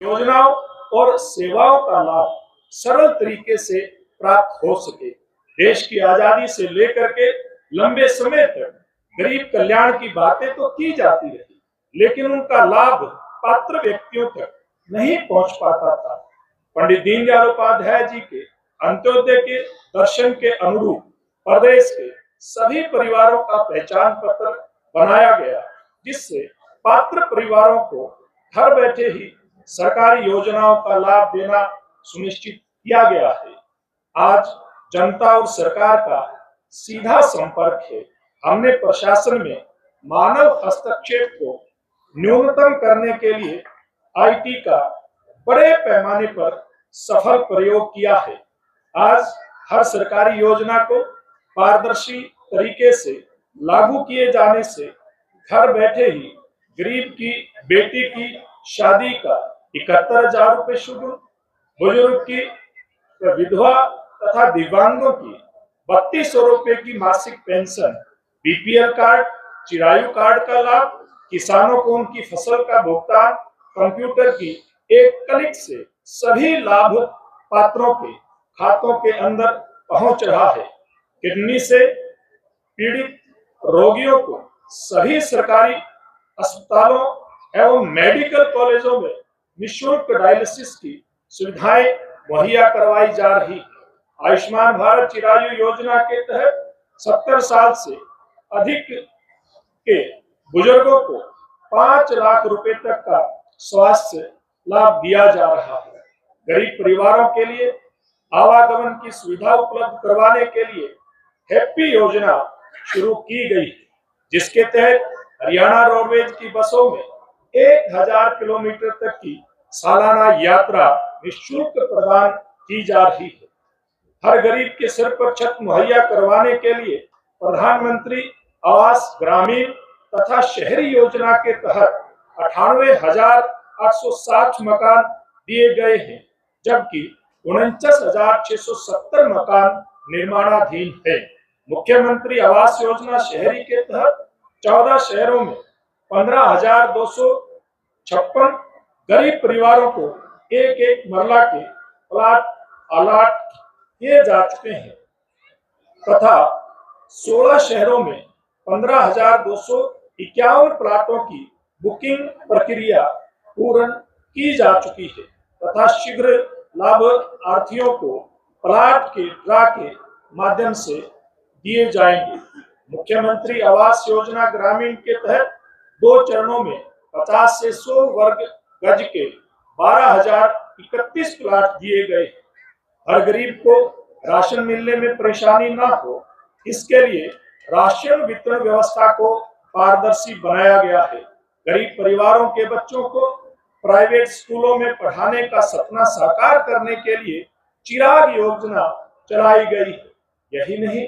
योजनाओं और सेवाओं का लाभ सरल तरीके से प्राप्त हो सके। देश की आजादी से लेकर के लंबे समय तक गरीब कल्याण की बातें तो की जाती रही, लेकिन उनका लाभ पात्र व्यक्तियों तक नहीं पहुंच पाता था। पंडित दीनदयाल उपाध्याय जी के अंत्योदय के दर्शन के अनुरूप प्रदेश के सभी परिवारों का पहचान पत्र बनाया गया, जिससे पात्र परिवारों को घर बैठे ही सरकारी योजनाओं का लाभ देना सुनिश्चित किया गया है। आज जनता और सरकार का सीधा संपर्क है। हमने प्रशासन में मानव हस्तक्षेप को न्यूनतम करने के लिए आईटी का बड़े पैमाने पर सफल प्रयोग किया है। आज हर सरकारी योजना को पारदर्शी तरीके से लागू किए जाने से घर बैठे ही गरीब की बेटी की शादी का 71,000 रुपए शुल्क, बुजुर्ग की विधवा तथा दिव्यांगों की 3200 रुपए की मासिक pension, BPL card, Chirayu card का लाभ, किसानों को उनकी फसल का भुगतान कंप्यूटर की एक क्लिक से सभी लाभ पात्रों के खातों के अंदर पहुंच रहा है। किडनी से पीड़ित रोगियों को सभी सरकारी अस्पतालों एवं मेडिकल कॉलेजों में निःशुल्क डायलिसिस की सुविधाएं मुहैया करवाई जा रही है। आयुष्मान भारत चिरायु योजना के तहत 70 साल से अधिक के बुजुर्गों को 5 लाख रुपए तक का स्वास्थ्य लाभ दिया जा रहा है। गरीब परिवारों के लिए आवागमन की सुविधा उपलब्ध करवाने के लिए हैप्पी योजना शुरू की गई है, जिसके तहत हरियाणा रोडवेज की बसों में 1000 किलोमीटर तक की सालाना यात्रा निःशुल्क प्रदान की जा रही है। हर गरीब के सिर पर छत मुहैया करवाने के लिए प्रधानमंत्री आवास ग्रामीण तथा शहरी योजना के तहत 98,860 मकान दिए गए हैं, जबकि 49,670 मकान निर्माणाधीन है। मुख्यमंत्री आवास योजना शहरी के तहत 14 शहरों में 15,256 गरीब परिवारों को एक एक मरला के प्लाट अलॉट किए जा चुके हैं तथा 16 शहरों में 15,251 प्लाटों की बुकिंग प्रक्रिया पूर्ण की जा चुकी है तथा शीघ्र लाभार्थियों को प्लाट के ड्रा के माध्यम से दिए जाएंगे। मुख्यमंत्री आवास योजना ग्रामीण के तहत 2 चरणों में 50 से 100 वर्ग गज के 12,031 प्लाट दिए गए। हर गरीब को राशन मिलने में परेशानी न हो, इसके लिए राशन वितरण व्यवस्था को पारदर्शी बनाया गया है। गरीब परिवारों के बच्चों को प्राइवेट स्कूलों में पढ़ाने का सपना साकार करने के लिए चिराग योजना चलाई गई है। यही नहीं,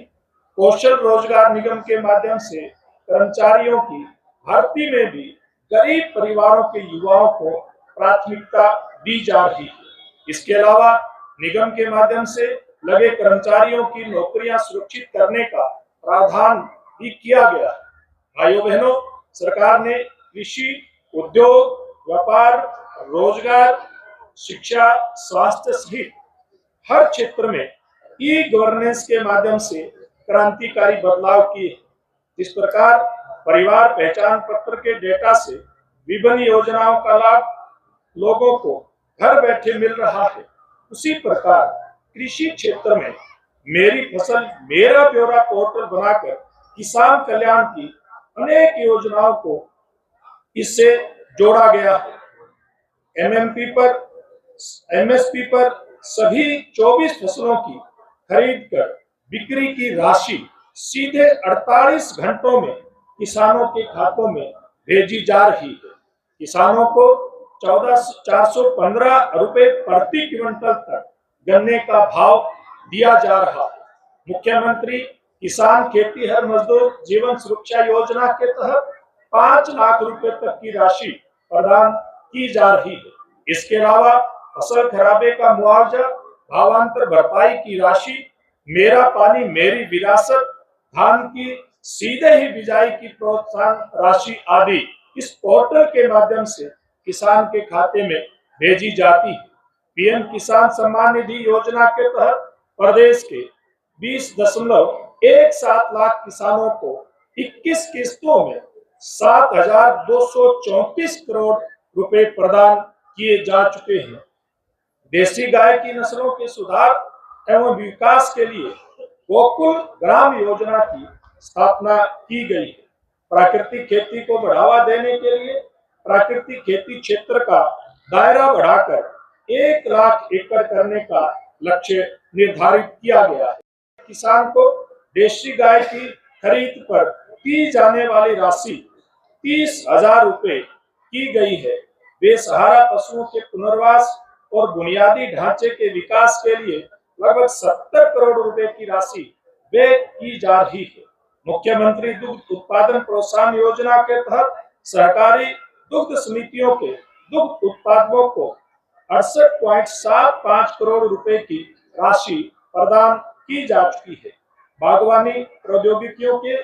कौशल रोजगार निगम के माध्यम से कर्मचारियों की भर्ती में भी गरीब परिवारों के युवाओं को प्राथमिकता दी जा रही है। इसके अलावा निगम के माध्यम से लगे कर्मचारियों की नौकरियां सुरक्षित करने का प्रावधान भी किया गया है। भाइयों बहनों, सरकार ने कृषि, उद्योग, व्यापार, रोजगार, शिक्षा, स्वास्थ्य सहित हर क्षेत्र में ई गवर्नेंस के माध्यम से क्रांतिकारी बदलाव किए। इस प्रकार परिवार पहचान पत्र के डेटा से विभिन्न योजनाओं का लाभ लोगों को घर बैठे मिल रहा है। उसी प्रकार कृषि क्षेत्र में मेरी फसल मेरा ब्यौरा पोर्टल बनाकर किसान कल्याण की अनेक योजनाओं को इससे जोड़ा गया है। एमएसपी पर सभी 24 फसलों की खरीद कर बिक्री की राशि सीधे 48 घंटों में किसानों के खातों में भेजी जा रही है। किसानों को 14,415 रुपए प्रति क्विंटल तक गन्ने का भाव दिया जा रहा है। मुख्यमंत्री किसान खेतीहर मजदूर जीवन सुरक्षा योजना के तहत 5 लाख रुपए तक की राशि प्रदान की जा रही है। इसके अलावा फसल खराबे का मुआवजा, भावांतर भरपाई की राशि, मेरा पानी मेरी विरासत, धान की सीधे ही बिजाई की प्रोत्साहन राशि आदि इस पोर्टल के माध्यम से किसान के खाते में भेजी जाती है। पीएम किसान सम्मान निधि योजना के तहत प्रदेश के 20.17 लाख किसानों को 21 किस्तों में 7,234 करोड़ रुपए प्रदान किए जा चुके हैं। देसी गाय की नस्लों के सुधार एवं विकास के लिए गोकुल ग्राम योजना की स्थापना की गई है। प्राकृतिक खेती को बढ़ावा देने के लिए प्राकृतिक खेती क्षेत्र का दायरा बढ़ाकर 1 लाख एकड़ करने का लक्ष्य निर्धारित किया गया है। किसान को देशी गाय की खरीद पर दी जाने वाली राशि 30,000 रुपए की गई है। बेसहारा पशुओं के पुनर्वास और बुनियादी ढांचे के विकास के लिए लगभग 70 करोड़ रुपए की राशि व्यय की जा रही है। मुख्यमंत्री दुग्ध उत्पादन प्रोत्साहन योजना के तहत सहकारी दुग्ध समितियों के दुग्ध उत्पादकों को 68.75 करोड़ रुपए की राशि प्रदान की जा चुकी है। बागवानी प्रौद्योगिकियों के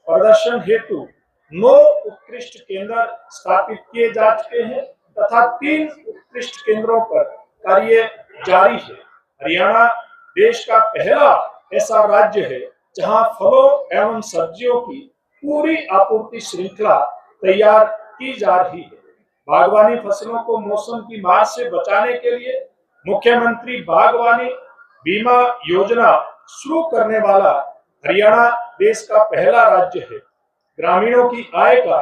प्रदर्शन हेतु 9 उत्कृष्ट केंद्र स्थापित किए जा चुके हैं तथा 3 उत्कृष्ट केंद्रों पर कार्य जारी है। हरियाणा देश का पहला ऐसा राज्य है जहां फलों एवं सब्जियों की पूरी आपूर्ति श्रृंखला तैयार की जा रही है। बागवानी फसलों को मौसम की मार से बचाने के लिए मुख्यमंत्री बागवानी बीमा योजना शुरू करने वाला हरियाणा देश का पहला राज्य है। ग्रामीणों की आय का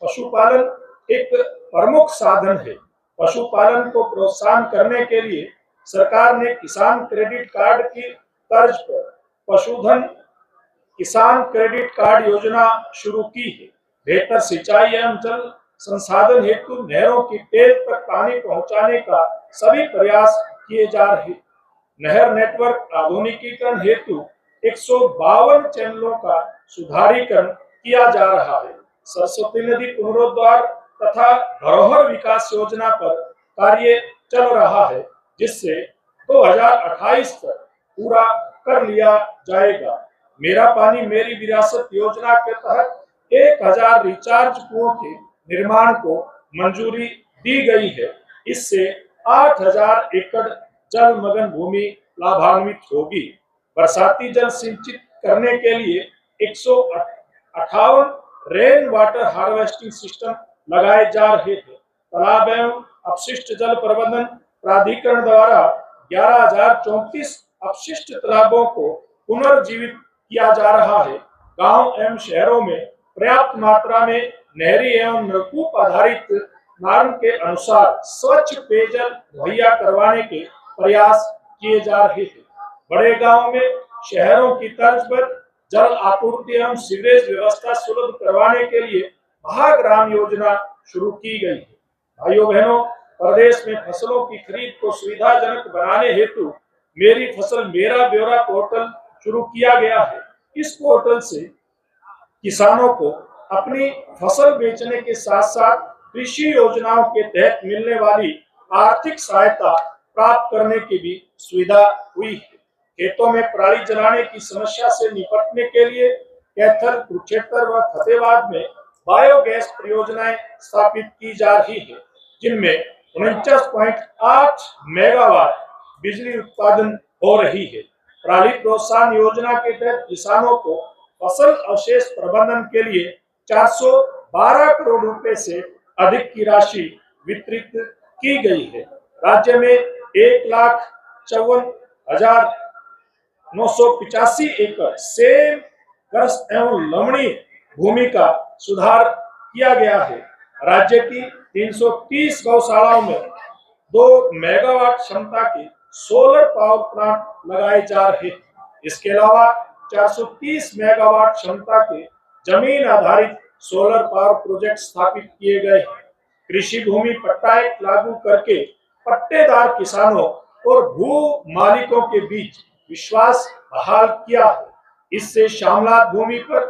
पशुपालन एक प्रमुख साधन है। पशुपालन को प्रोत्साहन करने के लिए सरकार ने किसान क्रेडिट कार्ड की तर्ज पर पशुधन किसान क्रेडिट कार्ड योजना शुरू की है। बेहतर सिंचाई एवं जल संसाधन हेतु नहरों की टेल तक पानी पहुंचाने का सभी प्रयास किए जा रहे। नहर नेटवर्क आधुनिकीकरण हेतु 152 चैनलों का सुधारीकरण किया जा रहा है। सरस्वती नदी पुनरुद्धार तथा धरोहर विकास योजना पर कार्य चल रहा है, जिससे 2028 तक पूरा कर लिया जाएगा। मेरा पानी मेरी विरासत योजना के तहत 1000 रिचार्ज कुओं के निर्माण को मंजूरी दी गई है। इससे 8000 एकड़ जलमग्न भूमि लाभान्वित होगी। बरसाती जल सिंचित करने के लिए 158 रेन वाटर हार्वेस्टिंग सिस्टम लगाए जा रहे हैं। तालाब एवं अपशिष्ट जल प्रबंधन प्राधिकरण द्वारा 11,034 अपशिष्ट तालाबों को पुनर्जीवित किया जा रहा है। गांव एवं शहरों में पर्याप्त मात्रा में नहरी एवं नलकूप आधारित मार्ग के अनुसार स्वच्छ पेयजल मुहैया करवाने के प्रयास किए जा रहे हैं। बड़े गांव में शहरों की तर्ज पर जल आपूर्ति एवं सीवरेज व्यवस्था सुलभ करवाने के लिए महाग्राम योजना शुरू की गई है। भाइयों बहनों, प्रदेश में फसलों की खरीद को सुविधाजनक बनाने हेतु मेरी फसल मेरा ब्यौरा पोर्टल शुरू किया गया है। इस पोर्टल से किसानों को अपनी फसल बेचने के साथ साथ कृषि योजनाओं के तहत मिलने वाली आर्थिक सहायता प्राप्त करने की भी सुविधा हुई है। खेतों में पराली जलाने की समस्या से निपटने के लिए कैथल, कुरुक्षेत्र व फतेहाबाद में बायोगैस परियोजनाएं स्थापित की जा रही है, जिनमें 49.8 मेगावाट बिजली उत्पादन हो रही है। पराली प्रोत्साहन योजना के तहत किसानों को फसल अवशेष प्रबंधन के लिए 412 करोड़ रुपए से अधिक की राशि वितरित की गई है। राज्य में 1,54,985 एकड़ सेम, ग्रस्त एवं लवणीय भूमि का सुधार किया गया है। राज्य की 330 गौशालाओं में 2 मेगावाट क्षमता के सोलर पावर प्लांट लगाए जा रहे हैं। इसके अलावा 430 मेगावाट क्षमता के जमीन आधारित सोलर पावर प्रोजेक्ट स्थापित किए गए हैं। कृषि भूमि पट्टा एक्ट लागू करके पट्टेदार किसानों और भू मालिकों के बीच विश्वास बहाल किया है। इससे शामलात भूमि पर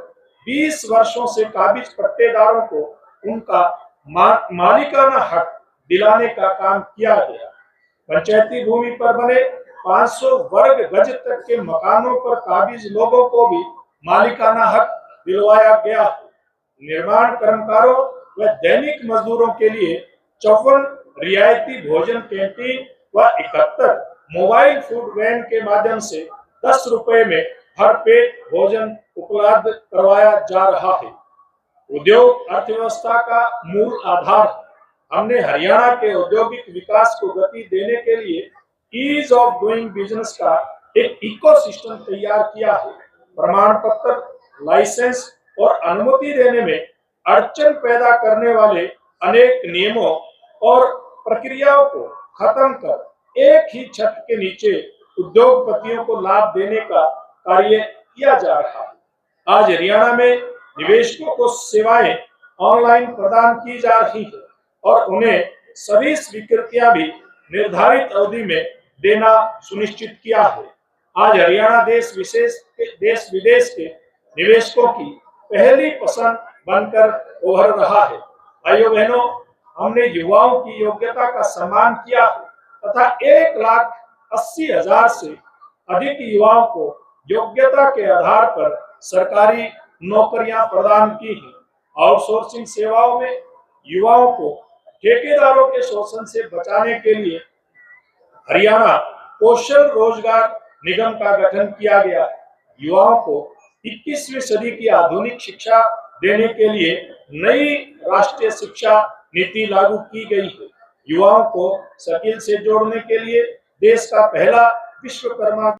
20 वर्षों से काबिज पट्टेदारों को उनका मालिकाना हक दिलाने का काम किया गया। पंचायती भूमि पर बने 500 वर्ग गज तक के मकानों पर काबिज लोगों को भी मालिकाना हक दिलवाया गया है। निर्माण कर्मकारों व दैनिक मजदूरों के लिए 54 रियायती भोजन कैंटीन व 71 मोबाइल फूड वैन के माध्यम से 10 रुपए में हर पेट भोजन उपलब्ध करवाया जा रहा है। उद्योग अर्थव्यवस्था का मूल आधार है। हमने हरियाणा के औद्योगिक विकास को गति देने के लिए ईज ऑफ डूइंग बिजनेस का एक इकोसिस्टम तैयार किया है। प्रमाण पत्र, लाइसेंस और अनुमति देने में अड़चन पैदा करने वाले अनेक नियमों और प्रक्रियाओं को खत्म कर एक ही छत के नीचे उद्योगपतियों को लाभ देने का कार्य किया जा रहा है। आज हरियाणा में निवेशकों को सेवाएं ऑनलाइन प्रदान की जा रही है और उन्हें सभी स्वीकृतियां भी निर्धारित अवधि में देना सुनिश्चित किया है। आज हरियाणा देश विदेश के निवेशकों की पहली पसंद बनकर उभर रहा है। भाइयों बहनों, हमने युवाओं की योग्यता का सम्मान किया है तथा 1,80,000 से अधिक युवाओं को योग्यता के आधार पर सरकारी नौकरियां प्रदान की हैं। आउटसोर्सिंग सेवाओं में युवाओं को ठेकेदारों के शोषण से बचाने के लिए हरियाणा कौशल रोजगार निगम का गठन किया गया है। युवाओं को 21वीं सदी की आधुनिक शिक्षा देने के लिए नई राष्ट्रीय शिक्षा नीति लागू की गई है। युवाओं को स्किल से जोड़ने के लिए देश का पहला विश्वकर्मा